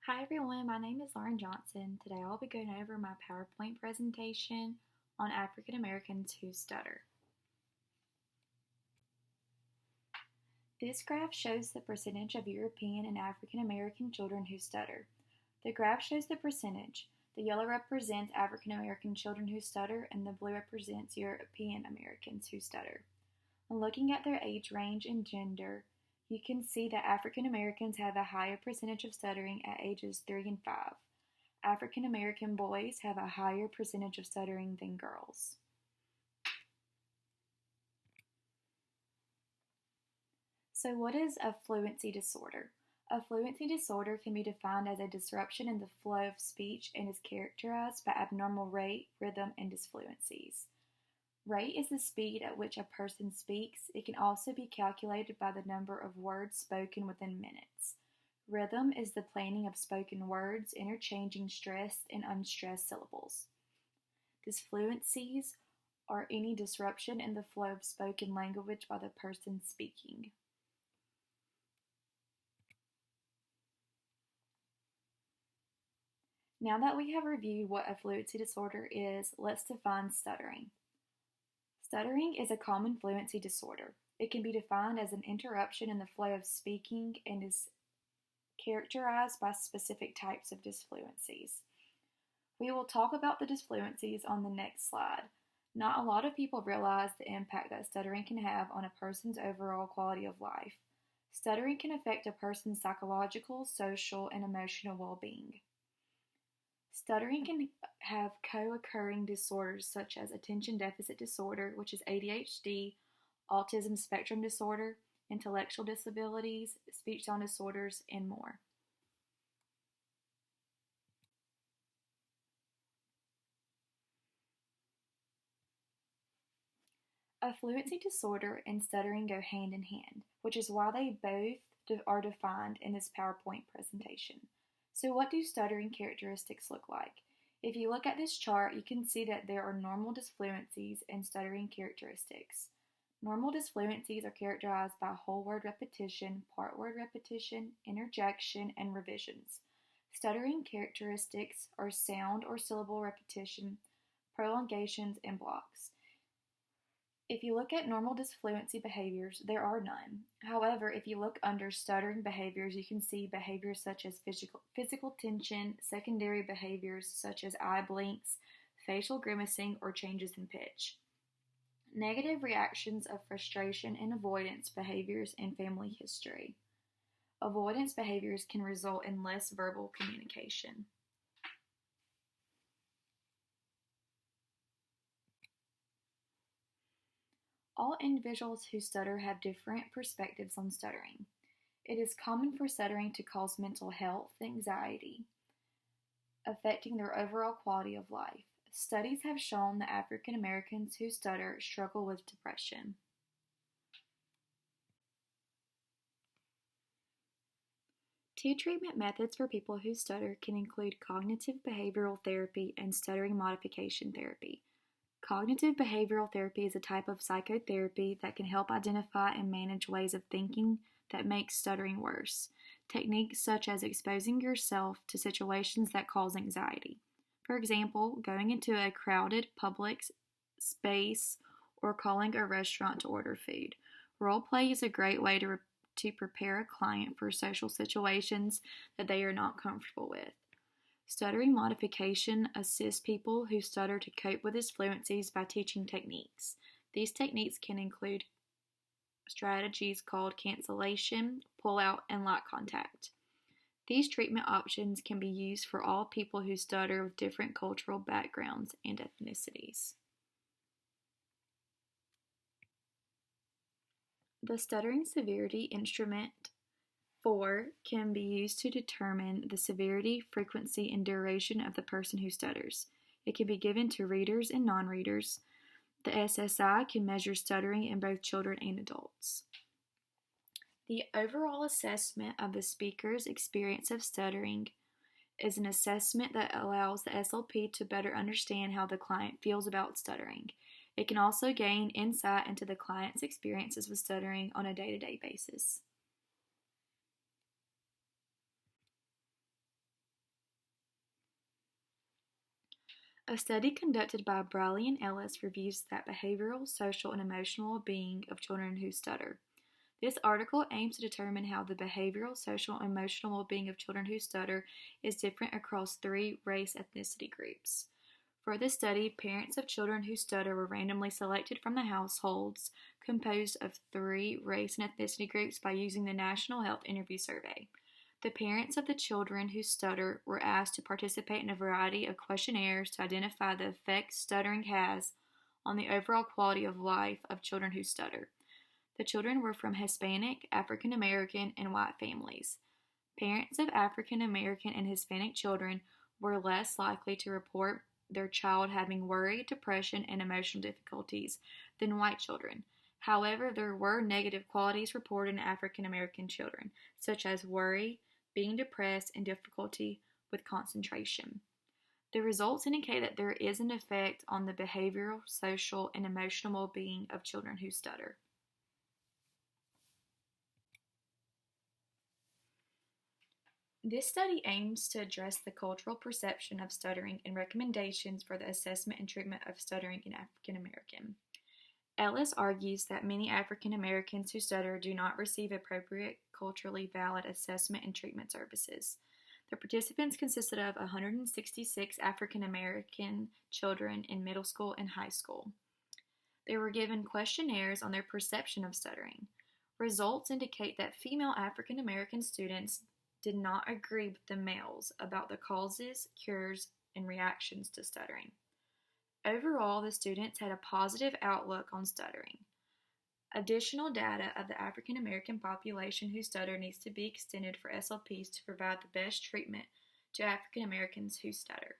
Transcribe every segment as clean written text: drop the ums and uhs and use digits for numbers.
Hi everyone, my name is Lauren Johnson. Today I'll be going over my PowerPoint presentation on African Americans who stutter. This graph shows the percentage of European and African American children who stutter. The graph shows the percentage. The yellow represents African American children who stutter and the blue represents European Americans who stutter. When looking at their age range and gender, you can see that African Americans have a higher percentage of stuttering at ages 3 and 5. African American boys have a higher percentage of stuttering than girls. So what is a fluency disorder? A fluency disorder can be defined as a disruption in the flow of speech and is characterized by abnormal rate, rhythm, and disfluencies. Rate is the speed at which a person speaks. It can also be calculated by the number of words spoken within minutes. Rhythm is the planning of spoken words, interchanging stressed and unstressed syllables. Disfluencies are any disruption in the flow of spoken language by the person speaking. Now that we have reviewed what a fluency disorder is, let's define stuttering. Stuttering is a common fluency disorder. It can be defined as an interruption in the flow of speaking and is characterized by specific types of disfluencies. We will talk about the disfluencies on the next slide. Not a lot of people realize the impact that stuttering can have on a person's overall quality of life. Stuttering can affect a person's psychological, social, and emotional well-being. Stuttering can have co-occurring disorders such as attention deficit disorder, which is ADHD, autism spectrum disorder, intellectual disabilities, speech sound disorders, and more. A fluency disorder and stuttering go hand in hand, which is why they both are defined in this PowerPoint presentation. So what do stuttering characteristics look like? If you look at this chart, you can see that there are normal disfluencies and stuttering characteristics. Normal disfluencies are characterized by whole word repetition, part word repetition, interjection, and revisions. Stuttering characteristics are sound or syllable repetition, prolongations, and blocks. If you look at normal disfluency behaviors, there are none. However, if you look under stuttering behaviors, you can see behaviors such as physical tension, secondary behaviors such as eye blinks, facial grimacing, or changes in pitch. Negative reactions of frustration and avoidance behaviors and family history. Avoidance behaviors can result in less verbal communication. All individuals who stutter have different perspectives on stuttering. It is common for stuttering to cause mental health anxiety, affecting their overall quality of life. Studies have shown that African Americans who stutter struggle with depression. Two treatment methods for people who stutter can include cognitive behavioral therapy and stuttering modification therapy. Cognitive behavioral therapy is a type of psychotherapy that can help identify and manage ways of thinking that make stuttering worse. Techniques such as exposing yourself to situations that cause anxiety. For example, going into a crowded public space or calling a restaurant to order food. Role play is a great way to prepare a client for social situations that they are not comfortable with. Stuttering modification assists people who stutter to cope with disfluencies by teaching techniques. These techniques can include strategies called cancellation, pull-out, and light contact. These treatment options can be used for all people who stutter with different cultural backgrounds and ethnicities. The stuttering severity instrument 4 can be used to determine the severity, frequency, and duration of the person who stutters. It can be given to readers and non-readers. The SSI can measure stuttering in both children and adults. The overall assessment of the speaker's experience of stuttering is an assessment that allows the SLP to better understand how the client feels about stuttering. It can also gain insight into the client's experiences with stuttering on a day-to-day basis. A study conducted by Briley and Ellis reviews the behavioral, social, and emotional well-being of children who stutter. This article aims to determine how the behavioral, social, and emotional well-being of children who stutter is different across 3 race ethnicity groups. For this study, parents of children who stutter were randomly selected from the households composed of 3 race and ethnicity groups by using the National Health Interview Survey. The parents of the children who stutter were asked to participate in a variety of questionnaires to identify the effect stuttering has on the overall quality of life of children who stutter. The children were from Hispanic, African American, and white families. Parents of African American and Hispanic children were less likely to report their child having worry, depression, and emotional difficulties than white children. However, there were negative qualities reported in African American children, such as worry, being depressed, and difficulty with concentration. The results indicate that there is an effect on the behavioral, social, and emotional well-being of children who stutter. This study aims to address the cultural perception of stuttering and recommendations for the assessment and treatment of stuttering in African American. Ellis argues that many African Americans who stutter do not receive appropriate, culturally valid assessment and treatment services. The participants consisted of 166 African American children in middle school and high school. They were given questionnaires on their perception of stuttering. Results indicate that female African American students did not agree with the males about the causes, cures, and reactions to stuttering. Overall, the students had a positive outlook on stuttering. Additional data of the African American population who stutter needs to be extended for SLPs to provide the best treatment to African Americans who stutter.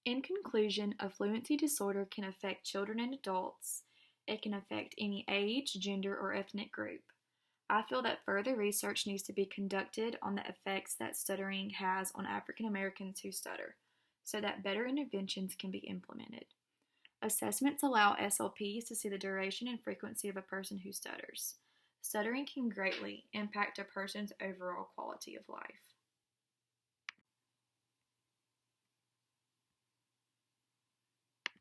In conclusion, a fluency disorder can affect children and adults. It can affect any age, gender, or ethnic group. I feel that further research needs to be conducted on the effects that stuttering has on African Americans who stutter, so that better interventions can be implemented. Assessments allow SLPs to see the duration and frequency of a person who stutters. Stuttering can greatly impact a person's overall quality of life.